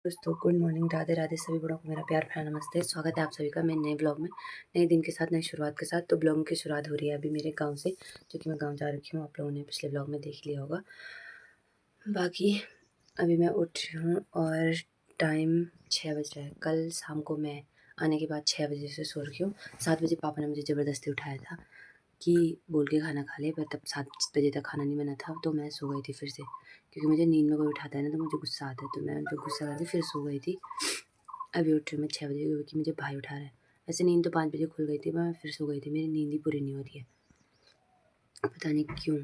दोस्तों, good morning, Radhe Radhe. सभी बड़ों को मेरा प्यार भरा नमस्ते। स्वागत है आप सभी का मेरे नए ब्लॉग में, नए दिन के साथ, नई शुरुआत के साथ। तो ब्लॉग की शुरुआत हो रही है अभी मेरे गांव से, जो कि मैं गांव जा रखी हूँ। आप लोगों ने पिछले ब्लॉग में देख लिया होगा। बाकी अभी मैं उठ रही हूँ और टाइम 6 बज रहा है। कल शाम को मैं आने के बाद 6 बजे से सो रखी हूँ। 7 बजे पापा ने मुझे ज़बरदस्ती उठाया था कि बोल के खाना खा ले, पर तब 7 बजे तक खाना नहीं बना था, तो मैं सो गई थी फिर से, क्योंकि मुझे नींद में कोई उठाता है ना तो मुझे गुस्सा आता है, तो मैं उन पर गुस्सा करके फिर सो गई थी। अभी उठ रही हूँ मैं 6 बजे, क्योंकि मुझे भाई उठा रहा है। वैसे नींद तो 5 बजे खुल गई थी, मैं फिर सो गई थी। मेरी नींद ही पूरी नहीं हो रही है, पता नहीं क्यों।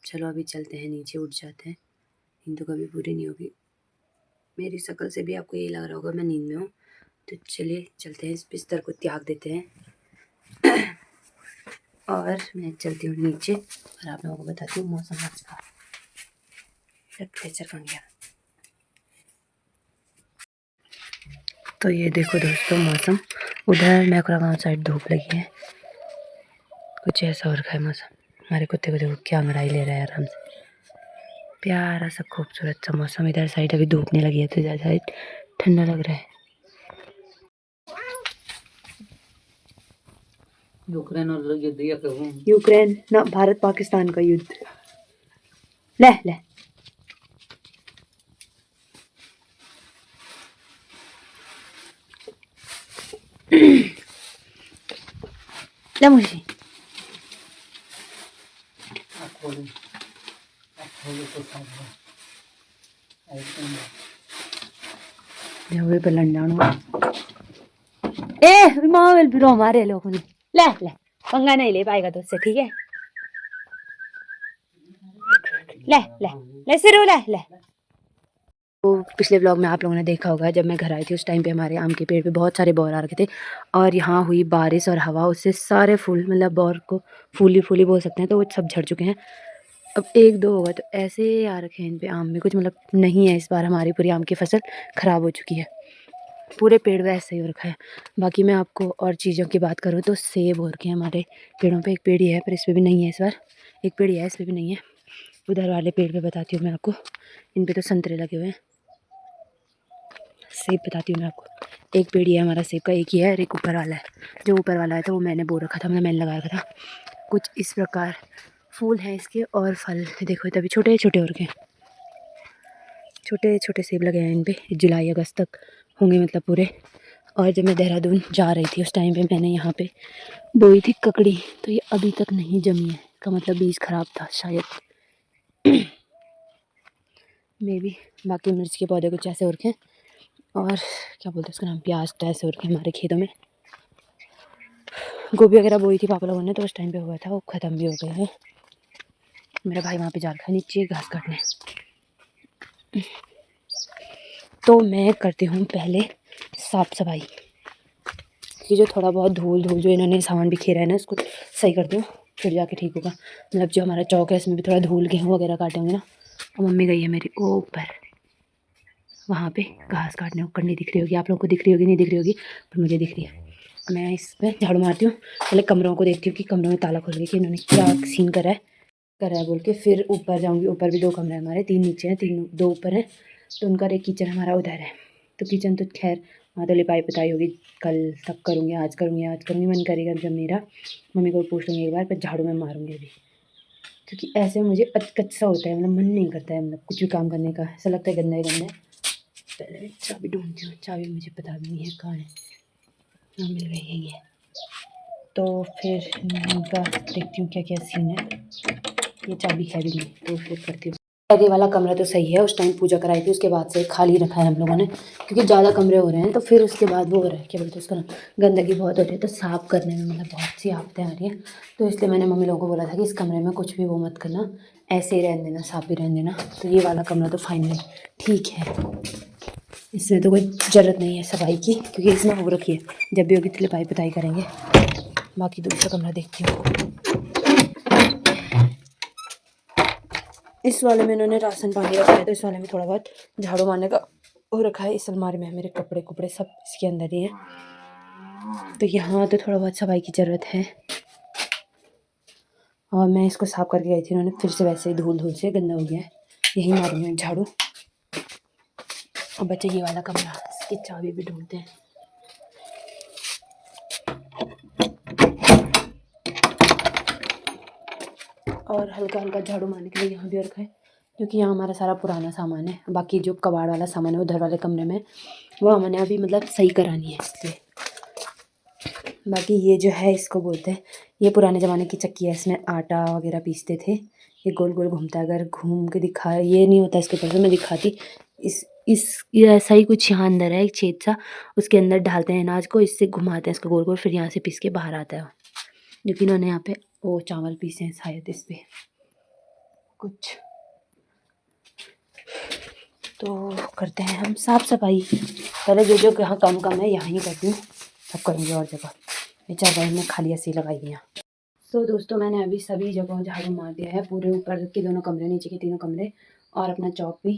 चलो अभी चलते हैं, नीचे उठ जाते हैं। नींद तो कभी पूरी नहीं होगी। मेरी शक्ल से भी आपको यही लग रहा होगा मैं नींद में हूँ। तो चलिए चलते हैं, इस बिस्तर को त्याग देते हैं और मैं चलती हूँ नीचे और आप लोगों को बताती हूँ मौसम आज का। टेम्परेचर कम गया। तो ये देखो दोस्तों मौसम, उधर मैकुरा गाँव साइड धूप लगी है, कुछ ऐसा हो रखा है मौसम। हमारे कुत्ते को देखो क्या अंगड़ाई ले रहा है आराम से, प्यारा सा खूबसूरत सा मौसम। इधर साइड अभी धूप नहीं लगी है, तो इधर साइड ठंडा लग रहा है। यूक्रेन ना भारत पाकिस्तान का युद्ध। ले ले ले मुझे हुए पे लंडन ए मावेल भी रो हमारे लोगों ने। ले ले पंगा नहीं ले पाएगा तो उससे, ठीक है। ले ले ले सिरू ले ले। तो पिछले ब्लॉग में आप लोगों ने देखा होगा, जब मैं घर आई थी उस टाइम पे हमारे आम के पेड़ पे बहुत सारे बौर आ रखे थे, और यहाँ हुई बारिश और हवा, उससे सारे फूल, मतलब बौर को फूली फूली बोल सकते हैं, तो वो सब झड़ चुके हैं। अब एक दो होगा, तो ऐसे आ रखे हैं इन पे आम में कुछ मतलब नहीं है। इस बार हमारी पूरी आम की फसल ख़राब हो चुकी है, पूरे पेड़ वैसे ही हो रखा है। बाकी मैं आपको और चीज़ों की बात करूँ तो सेब हो रखे हैं हमारे पेड़ों पे। एक पेड़ ही है पर इस पर भी नहीं है इस बार, एक पेड़ ही है इस पर भी नहीं है। उधर वाले पेड़ पे बताती हूँ मैं आपको, इन पे तो संतरे लगे हुए हैं। सेब बताती हूँ मैं आपको, एक पेड़ ही है हमारा सेब का, एक ही है, और एक ऊपर वाला है। जो ऊपर वाला है तो वो मैंने बो रखा था, मतलब मैंने लगा रखा था। कुछ इस प्रकार फूल हैं इसके, और फल देखो तभी छोटे छोटे हो रखे हैं, छोटे छोटे सेब लगे हैं इन पे। जुलाई अगस्त तक होंगे मतलब पूरे। और जब मैं देहरादून जा रही थी उस टाइम पे मैंने यहाँ पे बोई थी ककड़ी, तो ये अभी तक नहीं जमी है, का मतलब बीज ख़राब था शायद मे बी। बाकी मिर्च के पौधे कुछ ऐसे हो रखे हैं, और क्या बोलते हैं उसका नाम, प्याज तो ऐसे हो रखे हैं हमारे खेतों में। गोभी वगैरह बोई थी पापा लोगों ने, तो उस टाइम पे हुआ था, वो ख़त्म भी हो गए हैं। मेरा भाई वहाँ पे जा रखा है नीचे घास काटने। तो मैं करती हूँ पहले साफ़ सफाई, कि जो थोड़ा बहुत धूल धूल जो इन्होंने सामान बिखेरा है ना, इसको सही करती हूँ, फिर जाके ठीक होगा। मतलब जो हमारा चौक है इसमें भी थोड़ा धूल गेहूँ वगैरह काटेंगे ना। और मम्मी गई है मेरी ऊपर, वहाँ पे घास काटने। ऊपर नहीं दिख रही होगी आप लोगों को, दिख रही होगी नहीं दिख रही होगी, पर मुझे दिख रही है। मैं इस पर झाड़ू मारती हूँ, पहले कमरों को देखती हूँ कि कमरों में ताला खुल गया, कि इन्होंने क्या सीन करा है बोल के। फिर ऊपर जाऊँगी, ऊपर भी 2 कमरे हैं हमारे, 3 नीचे हैं, 3 2 ऊपर हैं। तो उनका एक किचन हमारा उधर है। तो किचन तो खैर वहाँ तो लिपाई पुताई होगी, कल तक करूँगी, आज करूँगी, आज करूँगी, मन करेगा जब मेरा। मम्मी को पूछ लूँगी एक बार, पर झाड़ू में मारूँगी अभी, क्योंकि ऐसे मुझे अचकच सा होता है, मतलब मन नहीं करता है, मतलब कुछ भी काम करने का, ऐसा लगता है गंदा ही गंदा है। पहले चाबी ढूंढती हूँ, चाबी मुझे पता भी नहीं है कहाँ है। हाँ मिल गई, यही है। तो फिर इनका देखती हूँ क्या क्या सीन है। ये चाबी है भी नहीं, तो फिर करती हूँ। ये वाला कमरा तो सही है, उस टाइम पूजा कराई थी उसके बाद से खाली रखा है हम लोगों ने, क्योंकि ज़्यादा कमरे हो रहे हैं, तो फिर उसके बाद वो हो रहा है, क्या बोलते हैं उसका नाम, गंदगी बहुत हो रही है, तो साफ़ करने में मतलब बहुत सी आफतें आ रही हैं। तो इसलिए मैंने मम्मी लोगों को बोला था कि इस कमरे में कुछ भी वो मत करना, ऐसे ही रहने देना, साफ़ ही रहने देना। तो ये वाला कमरा तो फाइनली ठीक है, इसमें तो कोई ज़रूरत नहीं है सफाई की, क्योंकि इसमें हो रखी है, जब भी होगी तो लिपाई पुताई करेंगे। बाकी दूसरा कमरा देखती हूँ। इस वाले में इन्होंने राशन पानी रखा है, तो इस वाले में थोड़ा बहुत झाड़ू मारने का हो रखा है। इस अलमारी में मेरे कपड़े कुपड़े सब इसके अंदर ही हैं। तो यहाँ तो थोड़ा बहुत सफाई की ज़रूरत है। और मैं इसको साफ़ करके गई थी, इन्होंने फिर से वैसे ही धूल धूल से गंदा हो गया है। यही मारूंगी झाड़ू। और बच्चे ये वाला कमरा, इसकी चाबी भी ढूंढते हैं। और हल्का हल्का झाड़ू मारने के लिए यहाँ भी रखा है, क्योंकि यहाँ हमारा सारा पुराना सामान है। बाकी जो कबाड़ वाला सामान है उधर वाले कमरे में, वो हमने अभी मतलब सही करानी है इसलिए। बाकी ये जो है इसको बोलते हैं, ये पुराने ज़माने की चक्की है, इसमें आटा वगैरह पीसते थे। ये गोल गोल घूमता है, अगर घूम के दिखा, ये नहीं होता इसके ऊपर से मैं दिखाती। ये ऐसा ही कुछ यहाँ अंदर है एक छेद सा, उसके अंदर डालते हैं अनाज को, इससे घुमाते हैं इसको गोल गोल, फिर यहाँ से पीस के बाहर आता है। लेकिन इन्होंने यहाँ पे वो चावल पीसे हैं शायद इस पर कुछ। तो करते हैं हम साफ़ सफाई। पहले जो जो यहाँ कम कम है यहाँ ही करती हूँ, सब करेंगे और जगह। ये चारपाई में खाली ऐसे ही लगाई हुई हैं। तो दोस्तों मैंने अभी सभी जगहों झाड़ू मार दिया है, पूरे ऊपर के दोनों कमरे, नीचे के तीनों कमरे, और अपना चौक भी,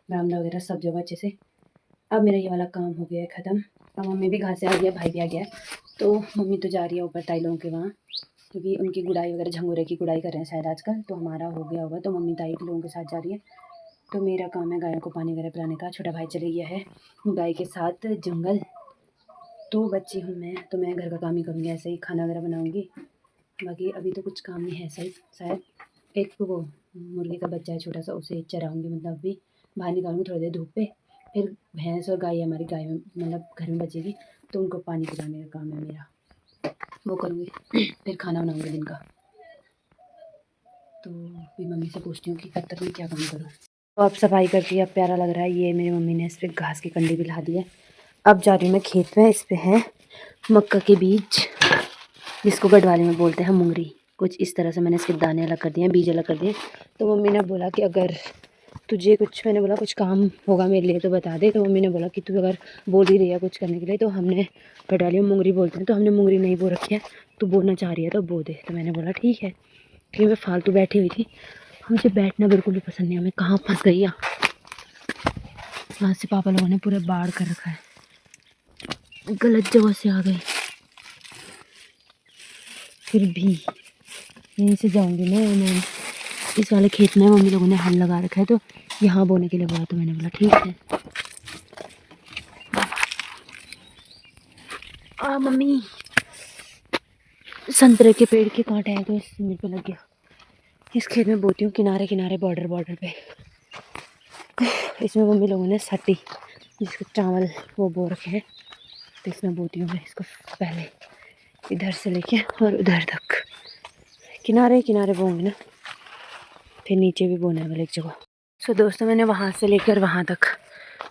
बरामदा वगैरह सब जगह अच्छे से। अब मेरा ये वाला काम हो गया है ख़त्म। अब मम्मी भी घर से आ गया, भाई भी आ गया है। तो मम्मी तो जा रही है ऊपर ताई लोगों के वहाँ, क्योंकि उनकी गुड़ाई वगैरह, झंगोरे की गुड़ाई कर रहे हैं शायद आजकल। तो हमारा हो गया होगा, तो मम्मी ताई के लोगों के साथ जा रही है। तो मेरा काम है गायों को पानी वगैरह पिलाने का। छोटा भाई चले गया है गाय के साथ जंगल। तो बच्ची हूँ मैं, तो मैं घर का काम ही करूँगी, ऐसे ही खाना वगैरह बनाऊँगी। बाकी अभी तो कुछ काम नहीं है सही, शायद एक तो वो मुर्गी का बच्चा है छोटा सा, उसे चराऊँगी, मतलब अभी बाहर निकालूँगी थोड़ी देर धूप पे। फिर भैंस और गाय, हमारी गाय में मतलब घर में बचेगी, तो उनको पानी पिलाने का काम है मेरा, वो करूँगी। फिर खाना बनाऊँगी दिन का। तो फिर मम्मी से पूछती हूँ कि कब तक मैं क्या काम करूँ। तो अब सफाई करती है, अब प्यारा लग रहा है। ये मेरी मम्मी ने इस पर घास की कंडी भी ला दी है। अब जा रही हूँ मैं खेत में। इस पे है मक्का के बीज, जिसको गढ़वाली में बोलते हैं मुंगरी। कुछ इस तरह से मैंने इसके दाने अलग कर दिए हैं, बीज अलग कर दिए। तो मम्मी ने बोला कि अगर तुझे कुछ, मैंने बोला कुछ काम होगा मेरे लिए तो बता दे। तो मम्मी ने बोला कि तू अगर बोल ही रही है कुछ करने के लिए, तो हमने गढ़वाली में मुंगरी बोलते हैं, तो हमने मुंगरी नहीं बो रखी है, तो बोलना चाह रही है तो बो दे। तो मैंने बोला ठीक है। फिर मैं फालतू बैठी हुई थी, मुझे बैठना बिल्कुल भी पसंद नहीं है। मैं कहाँ फंस गई यहाँ से, पापा लोगों ने पूरा बाढ़ कर रखा है, गलत जगह से आ गई। फिर भी यहीं से जाऊंगी मैं इस वाले खेत में मम्मी लोगों ने हल लगा रखा है, तो यहाँ बोने के लिए बोला। तो मैंने बोला ठीक है। मम्मी संतरे के पेड़ के कांटे हैं, तो इस मेरे पे लग गया। इस खेत में बोती हूँ किनारे किनारे, बॉर्डर बॉर्डर पे। इसमें मम्मी लोगों ने सटी, जिसको चावल वो बो रखे हैं, तो इसमें बोती हूँ मैं इसको। पहले इधर से लेके और उधर तक किनारे किनारे बोऊंगी ना, फिर नीचे भी बोना है वाले एक जगह। सो दोस्तों मैंने वहाँ से लेकर वहाँ तक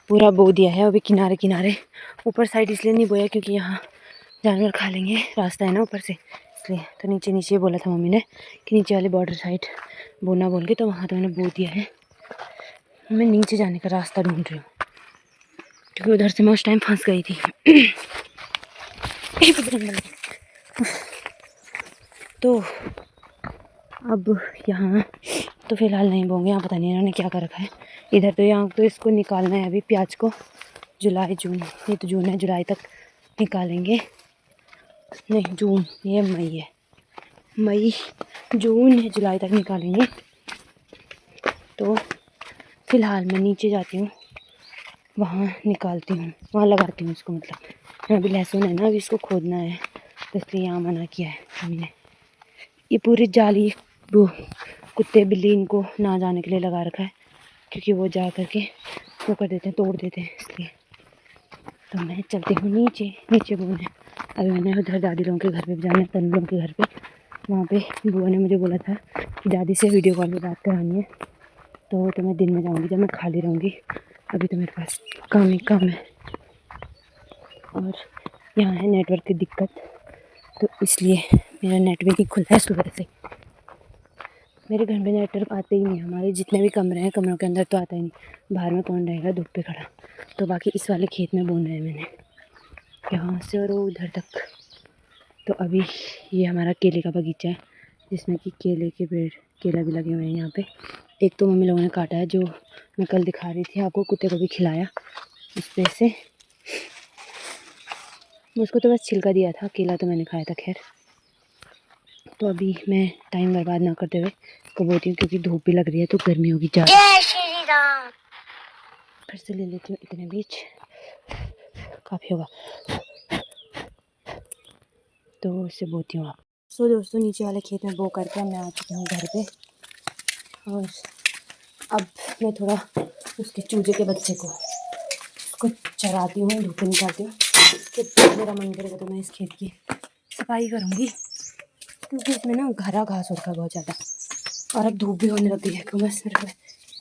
पूरा बो दिया है। अभी किनारे किनारे, ऊपर साइड इसलिए नहीं बोया क्योंकि यहाँ जानवर खा लेंगे, रास्ता है ना ऊपर से, इसलिए। तो नीचे नीचे बोला था मम्मी ने कि नीचे वाले बॉर्डर साइड बोना बोल के, तो वहाँ तो मैंने बो दिया है। मैं नीचे जाने का रास्ता ढूंढ रही हूँ, क्योंकि उधर से मैं उस टाइम फंस गई थी। तो अब यहाँ तो फ़िलहाल नहीं बोंगे, यहाँ पता नहीं इन्होंने क्या कर रखा है। इधर तो यहाँ तो इसको निकालना है अभी, प्याज को। जुलाई जून, ये तो जून है, जुलाई तक निकालेंगे। नहीं जून, ये मई है, मई जून है, जुलाई तक निकालेंगे। तो फ़िलहाल मैं नीचे जाती हूँ, वहाँ निकालती हूँ, वहाँ लगाती हूँ इसको। मतलब यहाँ भी लहसुन है ना, अभी इसको खोदना है, तो इसलिए यहाँ मना किया है हमने। ये पूरी जाली वो कुत्ते बिल्ली इनको ना जाने के लिए लगा रखा है, क्योंकि वो जा करके वो कर देते हैं, तोड़ देते हैं, इसलिए। तो मैं चलती हूँ नीचे, नीचे बोने। अभी मैंने उधर दादी लोगों के घर पे जाना है, तनु लोगों के घर पे। वहाँ पे बुआ ने मुझे बोला था कि दादी से वीडियो कॉल पे बात करानी है, तो मैं दिन में जाऊँगी जब मैं खाली रहूँगी। अभी तो मेरे पास काम ही काम है, और यहाँ है नेटवर्क की दिक्कत, तो इसलिए मेरा नेटवर्क ही खुला है सुबह से। मेरे घर में नेटवर्क आते ही नहीं, हमारे जितने भी कमरे हैं कमरों के अंदर तो आता ही नहीं। बाहर में कौन रहेगा धूप पे खड़ा। तो बाकी इस वाले खेत में बोना है मैंने, यहाँ से और वो उधर तक। तो अभी ये हमारा केले का बगीचा है, जिसमें कि केले के पेड़, केला भी लगे हुए हैं यहाँ पे। एक तो मम्मी लोगों ने काटा है, जो मैं कल दिखा रही थी आपको, कुत्ते को भी खिलाया उस पे से। उसको तो बस छिलका दिया था, केला तो मैंने खाया था खैर। तो अभी मैं टाइम बर्बाद ना करते हुए इसको बोती हूँ, क्योंकि धूप भी लग रही है, तो गर्मी होगी ज़्यादा। फिर से ले लेती हूँ इतने बीज, काफ़ी होगा तो इससे बोती हूँ। आप सो दोस्तों नीचे वाले खेत में बो करके मैं आ चुकी हूँ घर पे, और अब मैं थोड़ा उसके चूजे के बच्चे को उसको चराती हूँ, धूप निकालती हूँ। फिर मेरा मन करेगा तो मैं इस खेत की सफाई करूँगी, क्योंकि इसमें ना हरा घास हो रखा है बहुत ज़्यादा, और अब धूप भी होने लगी है, तो बस मेरे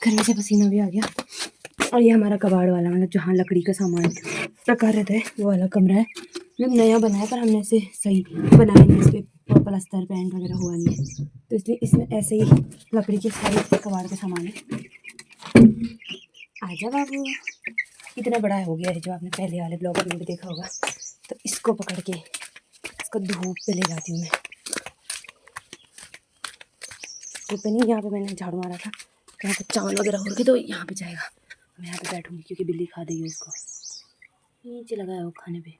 गर्मी से पसीना भी आ गया। और ये हमारा कबाड़ वाला, मतलब जहाँ लकड़ी का सामान रखा रहता है वो वाला कमरा है, मतलब नया बना है पर हमने इसे सही बनाया नहीं, इस पर प्लास्टर पेंट वगैरह हुआ नहीं है, तो इसलिए इसमें ऐसे ही लकड़ी के सारे कबाड़ के सामान है। आजा बाबू, इतना बड़ा हो गया है जो आपने पहले वाले ब्लॉग में भी देखा होगा। तो इसको पकड़ के इसको धूप पे ले जाती हूँ मैं। धूप पे नहीं, यहाँ पे मैंने झाड़ू मारा था, यहाँ पे चावल वगैरह हो गए तो यहाँ पे जाएगा। मैं यहाँ पे बैठूँगी क्योंकि बिल्ली खा देगी उसको, नीचे लगाया वो खाने पे।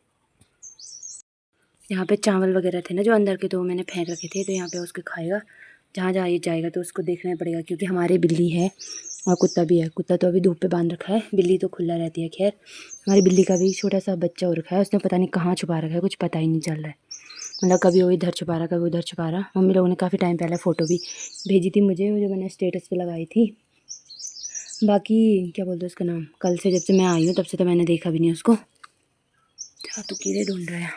यहाँ पे चावल वगैरह थे ना जो अंदर के, तो मैंने फेंक रखे थे, तो यहाँ पे उसके खाएगा। जहाँ जहाँ ये जाएगा तो उसको देखना पड़ेगा, क्योंकि हमारी बिल्ली है और कुत्ता भी है। कुत्ता तो अभी धूप पे बांध रखा है, बिल्ली तो खुला रहती है। खैर हमारी बिल्ली का भी छोटा सा बच्चा हो रखा है, उसने पता नहीं कहाँ छुपा रखा है, कुछ पता ही नहीं चल रहा है। मतलब कभी वो इधर छुपा रहा, कभी उधर छुपा रहा। मम्मी लोगों ने काफ़ी टाइम पहले फ़ोटो भी भेजी थी मुझे, जो मैंने स्टेटस पे लगाई थी। बाकी क्या बोलते हैं उसका नाम, कल से जब से मैं आई हूँ तब से तो मैंने देखा भी नहीं उसको। क्या तो कीड़े ढूंढ रहा है,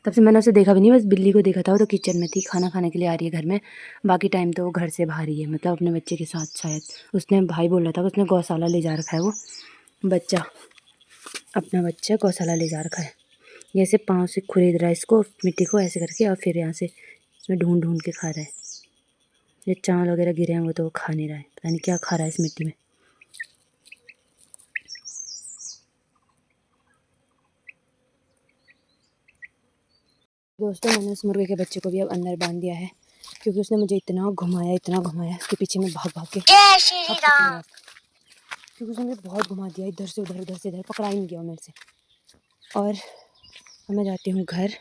तब से मैंने उसे देखा भी नहीं, बस बिल्ली को देखा था। वो तो किचन में थी, खाना खाने के लिए आ रही है घर में, बाकी टाइम तो वो घर से बाहर ही है, मतलब अपने बच्चे के साथ। शायद उसने, भाई बोल रहा था कि उसने गौशाला ले जा रखा है, वो बच्चा, अपना बच्चा गौशाला ले जा रखा है। जैसे पाँव से खुरेद रहा है इसको, मिट्टी को ऐसे करके, और फिर यहाँ से इसमें ढूंढ ढूंढ के खा रहा है। ये चावल वगैरह गिरे हैं वो तो वो खा नहीं रहा है, पता नहीं क्या खा रहा है इस मिट्टी में। दोस्तों मैंने उस मुर्गे के बच्चे को भी अब अंदर बांध दिया है, क्योंकि उसने मुझे इतना घुमाया, उसके पीछे मैं भाग भाग के, क्योंकि उसने मुझे बहुत घुमा दिया, इधर से उधर, उधर से इधर, पकड़ा ही नहीं गया मेरे से। और अब मैं जाती हूँ घर,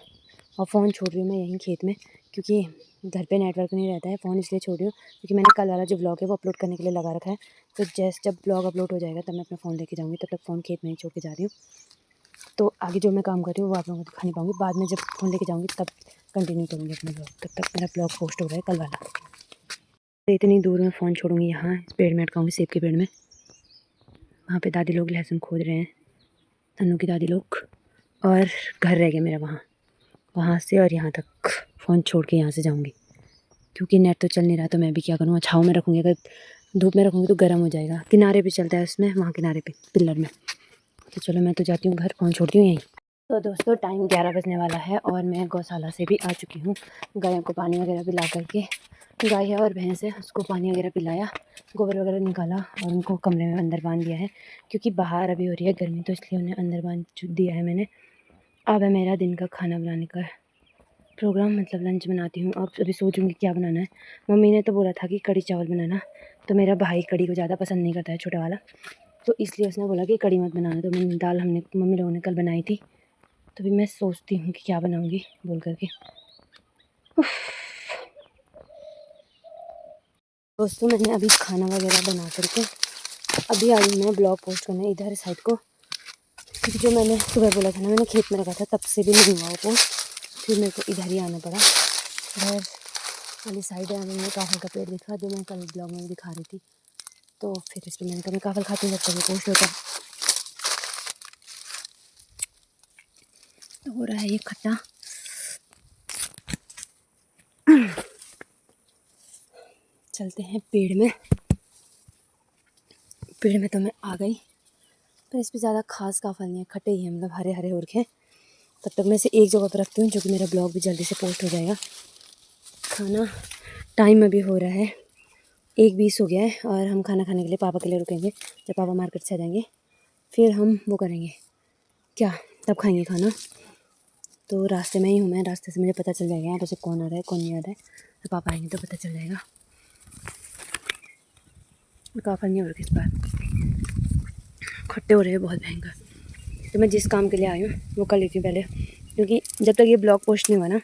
और फ़ोन छोड़ रही हूँ मैं यहीं खेत में, क्योंकि घर पे नेटवर्क नहीं रहता है। फ़ोन इसलिए छोड़ रही हूँ क्योंकि मैंने कल वाला जो ब्लॉग है वो अपलोड करने के लिए लगा रखा है, तो जब ब्लॉग अपलोड हो जाएगा तब मैं अपना फ़ोन लेके जाऊँगी, तब तक फ़ोन खेत में ही छोड़ के जा रही हूँ। तो आगे जो मैं काम कर रही हूँ वो आप लोगों को दिखा नहीं पाऊँगी, बाद में जब फ़ोन लेके जाऊँगी तब कंटिन्यू करूँगी अपना ब्लॉग। तब तक मेरा ब्लॉग पोस्ट हो रहा है कल वाला। तो इतनी दूर में फ़ोन छोड़ूँगी, यहाँ इस पेड़ में अटकाऊँगी, सेब के पेड़ में। वहाँ पे दादी लोग लहसुन खोद रहे हैं, तन्नू की दादी लोग, और घर रह गया मेरा वहाँ से और यहाँ तक। फ़ोन छोड़ के यहाँ से जाऊँगी क्योंकि नेट तो चल नहीं रहा, तो मैं भी क्या करूँ, छाँव में रखूँगी। अगर धूप में रखूँगी तो गर्म हो जाएगा। किनारे पे चलता है उसमें, वहाँ किनारे पे पिलर में। तो चलो मैं तो जाती हूँ घर, फ़ोन छोड़ती हूँ यहीं। तो दोस्तों टाइम 11 बजने वाला है और मैं गौशाला से भी आ चुकी हूँ। गायों को पानी वगैरह पिला करके, गाय है और भैंस है, उसको पानी वगैरह पिलाया, गोबर वगैरह निकाला और उनको कमरे में अंदर बांध दिया है, क्योंकि बाहर अभी हो रही है गर्मी, तो इसलिए उन्हें अंदर बांध दिया है मैंने। अब है मेरा दिन का खाना बनाने का प्रोग्राम, मतलब लंच बनाती हूँ। अब अभी सोचूंगी क्या बनाना है। मम्मी ने तो बोला था कि कड़ी चावल बनाना, तो मेरा भाई कड़ी को ज़्यादा पसंद नहीं करता है, छोटा वाला, तो इसलिए उसने बोला कि कड़ी मत बनाना। तो मैंने दाल, हमने मम्मी लोगों ने कल बनाई थी, तो अभी मैं सोचती हूँ कि क्या बनाऊँगी बोल करके। दोस्तों मैंने अभी खाना वगैरह बना करके अभी आई हूँ मैं ब्लॉग पोस्ट करने इधर साइड को, क्योंकि जो मैंने सुबह बोला था ना, मैंने खेत में रखा था, तब से भी नहीं हुआ वो पोस्ट, फिर मेरे को इधर ही आना पड़ा। इधर वाली साइड है, मैंने काफल का पेड़ दिखा, जो मैं कल ब्लॉग में दिखा रही थी, तो फिर इस पर मैंने कहा मैं काफल खाती हूँ, जब तक ये पोस्ट होता है। तो हो रहा है ये खट्टा। चलते हैं पेड़ में। पेड़ में तो मैं आ गई, पर इस पर ज़्यादा खास काफल नहीं है, खट्टे ही है, मतलब हरे हरे हो रखे हैं। तब तक मैं इसे एक जगह पर रखती हूँ, जो कि मेरा ब्लॉग भी जल्दी से पोस्ट हो जाएगा। खाना टाइम अभी हो रहा है 1:20 हो गया है, और हम खाना खाने के लिए पापा के लिए रुकेंगे। जब पापा मार्केट से आ जाएंगे फिर हम वो करेंगे क्या, तब खाएंगे खाना। तो रास्ते में ही हूँ मैं, रास्ते से मुझे पता चल जाएगा यहाँ पे से कौन आ रहा है कौन नहीं आ रहा है, तो पापा आएंगे तो पता चल जाएगा। काफल नहीं हो रहा इस बार, खट्टे हो रहे हैं बहुत भयंकर। तो मैं जिस काम के लिए आई हूँ वो कर लेती हूँ पहले, क्योंकि जब तक ये ब्लॉग पोस्ट नहीं हुआ ना,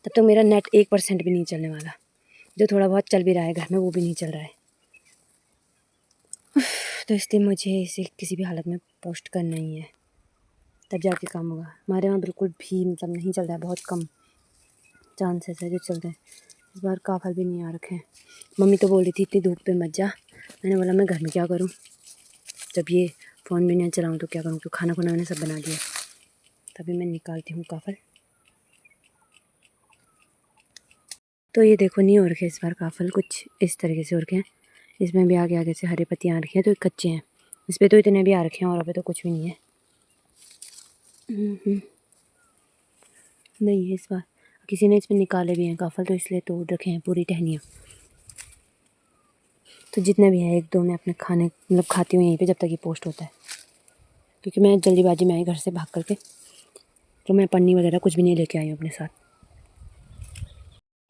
तब तक मेरा नेट 1% भी नहीं चलने वाला। जो थोड़ा बहुत चल भी रहा है घर में वो भी नहीं चल रहा है। तो इसलिए मुझे इसे किसी भी हालत में पोस्ट करना ही है, तब जाके काम होगा। हमारे यहाँ बिल्कुल भी मतलब नहीं चल रहा है, बहुत कम चांसेस है जो चल रहे हैं। इस बार काफल भी नहीं आ रखे हैं। मम्मी तो बोल रही थी इतनी धूप पे मत जा, मैंने बोला मैं घर में क्या करूँ, जब ये फ़ोन भी नहीं चलाऊँ तो क्या करूँ, तो खाना खुना मैंने सब बना दिया। तभी मैं निकालती हूँ काफल। तो ये देखो नहीं हो रखे इस बार काफल, कुछ इस तरीके से हो रखे हैं। इसमें भी आगे आगे से हरी पत्तियाँ आ रखी हैं, तो कच्चे हैं। इस पर तो इतने भी आ रखे हैं और अभी तो कुछ भी नहीं है। नहीं है इस बार, किसी ने इसमें निकाले भी हैं काफल, तो इसलिए तोड़ रखे हैं पूरी टहनियाँ। तो जितने भी हैं एक दो मैं अपने खाने मतलब खाती हूँ यहीं पे जब तक ये पोस्ट होता है, क्योंकि मैं जल्दीबाजी में आई घर से भाग करके, तो मैं पन्नी वगैरह कुछ भी नहीं लेके आई हूँ अपने साथ।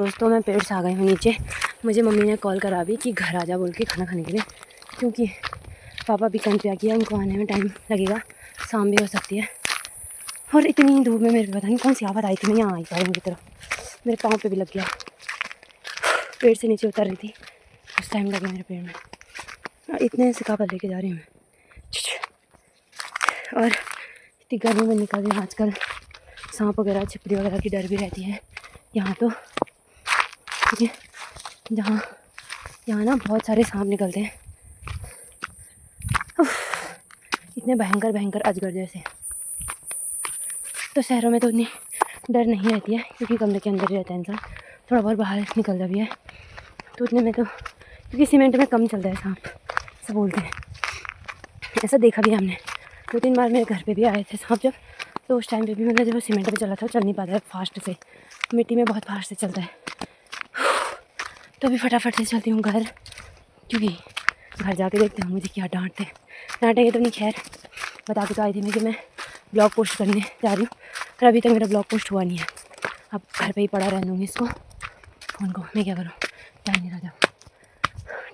दोस्तों मैं पेड़ से आ गई हूँ नीचे। मुझे मम्मी ने कॉल करा भी कि घर आ जा बोल के खाना खाने के लिए, क्योंकि पापा भी काम पे आ गया, उनको आने में टाइम लगेगा, शाम भी हो सकती है। और इतनी धूप में मेरे को पता नहीं कौन सी आफत आई थी, मैं यहाँ आई पैरों की तरफ, मेरे पाँव पे भी लग गया। पेड़ से नीचे उतर रही थी उस टाइम लगे मेरे पेड़ में, और इतने से कापड़ लेके जा रही हूँ मैं। और इतनी गर्मी में निकल रही हूँ आजकल, सांप वगैरह छिपकली वगैरह की डर भी रहती है यहाँ तो, ठीक है। यहाँ ना बहुत सारे सांप निकलते हैं, इतने भयंकर भयंकर अजगर जैसे। तो शहरों में तो उतनी डर नहीं रहती है, क्योंकि कमरे के अंदर ही रहता है इंसान, थोड़ा बहुत बाहर निकलता भी है तो उतने में तो, क्योंकि सीमेंट में कम चलता है सांप, ऐसा बोलते हैं। ऐसा देखा भी हमने 2-3 बार, मेरे घर पे भी आए थे सांप जब, तो उस टाइम पे भी मतलब जब वो सीमेंट पे चला था, चल नहीं पाता है फास्ट से, मिट्टी में बहुत फास्ट से चलता है। तो अभी फटाफट से चलती हूँ घर, क्योंकि घर जाके देखते हैं मुझे क्या डांटेंगे तो नहीं, खैर बता के तो आई थी मैं कि मैं ब्लॉग पोस्ट करने जा रही हूँ, पर अभी तक मेरा ब्लॉग पोस्ट हुआ नहीं है। अब घर पे ही पड़ा रहने दूँगी इसको, फ़ोन को। मैं क्या करूँ, टाइम नहीं रहा जब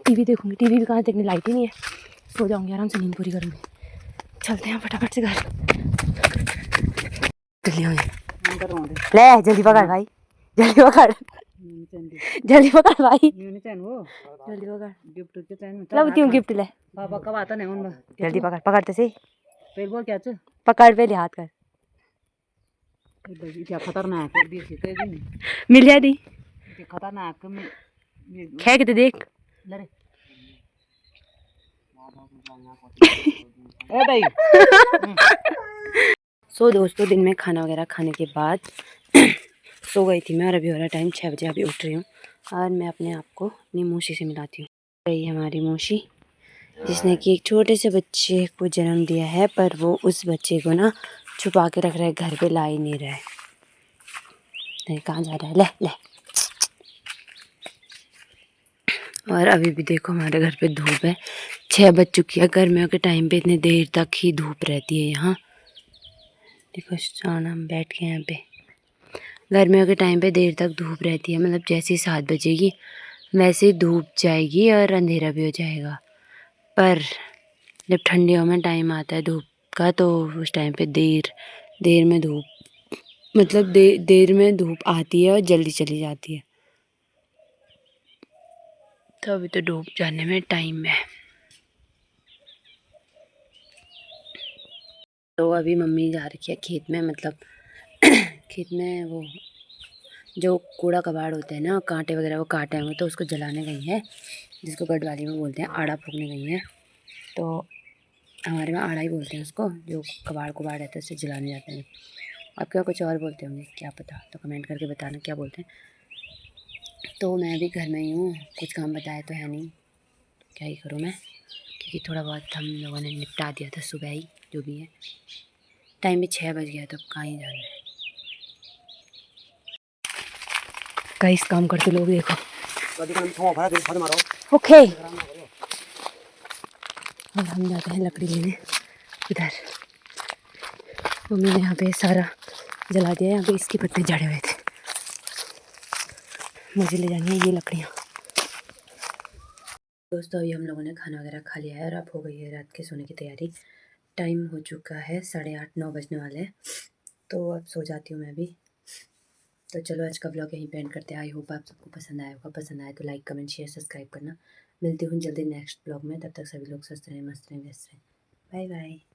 टीवी देखूँगी, टीवी भी कहाँ देखने, लाइट ही नहीं है, सो जाऊँगी आराम से, नींद पूरी करूँगी। चलते हैं फटाफट से घर। ले जल्दी पकड़ भाई, जल्दी पकड़, जल्दी पकड़ भाई, जल्दी पकड़, लब क्यों गिफ्ट ले, पापा कब आता नहीं उन जल्दी पकड़, पकड़ते सही, फिर बोल क्या पकड़ पे ले हाथ कर, क्या खतरनाक है देख के दिन मिल जाती खतरनाक में खे के तो देख। लरे ए भाई। सो दोस्तों दिन में खाना वगैरह खाने के बाद सो गई थी मैं, और अभी हो रहा टाइम 6 बजे, अभी उठ रही हूँ। और मैं अपने आप को अपनी मौसी से मिलाती हूँ। यही हमारी मौसी, जिसने कि एक छोटे से बच्चे को जन्म दिया है, पर वो उस बच्चे को ना छुपा के रख रहा है, घर पे ला ही नहीं रहा है। कहाँ जा रहा है, ले ले। और अभी भी देखो हमारे घर पे धूप है, 6 बज चुकी है। गर्मियों के टाइम पे इतनी देर तक ही धूप रहती है यहाँ। देखो शाना हम बैठ के यहाँ पे, गर्मियों के टाइम पे देर तक धूप रहती है, मतलब जैसे ही 7 बजेगी वैसे ही धूप जाएगी और अंधेरा भी हो जाएगा। पर जब ठंडियों में टाइम आता है धूप का, तो उस टाइम पे देर में धूप, मतलब देर में धूप आती है और जल्दी चली जाती है। तो अभी तो डूब जाने में टाइम है। तो अभी मम्मी जा रही है खेत में, मतलब खेत में वो जो कूड़ा कबाड़ होता है ना, कांटे वगैरह वो काटे होंगे, तो उसको जलाने गई है, जिसको गढ़वाली में बोलते हैं आड़ा फूकने गई है। तो हमारे में आड़ा ही बोलते हैं उसको, जो कबाड़ कुबाड़ रहता है उसे जलाने जाते हैं। आप क्या कुछ और बोलते होंगे, क्या पता, तो कमेंट करके बताना क्या बोलते हैं। तो मैं अभी घर में ही हूँ, कुछ काम बताया तो है नहीं, क्या ही करूँ मैं, क्योंकि थोड़ा बहुत हम लोगों ने निपटा दिया था सुबह ही, जो भी है। टाइम भी 6 बज गया, तो कहाँ ही जाना है। कई इस काम करते लोग देखो। ओके, और हम जाते हैं लकड़ी लेने इधर। मम्मी ने यहाँ पे सारा जला दिया, यहाँ पे इसके पत्ते झड़े हुए थे, मुझे ले जानी है ये लकड़ियाँ। दोस्तों अभी हम लोगों ने खाना वगैरह खा लिया है, और अब हो गई है रात के सोने की तैयारी। टाइम हो चुका है 8:30-9 बजने वाले हैं, तो अब सो जाती हूँ मैं भी। तो चलो आज का ब्लॉग यहीं पे एंड करते हैं। आई होप आप सबको पसंद आया होगा, पसंद आए तो लाइक कमेंट शेयर सब्सक्राइब करना। मिलती हूँ जल्दी नेक्स्ट ब्लॉग में, तब तक सभी लोग स्वस्थ रहें, मस्त रहें, व्यस्त रहें। Bye bye.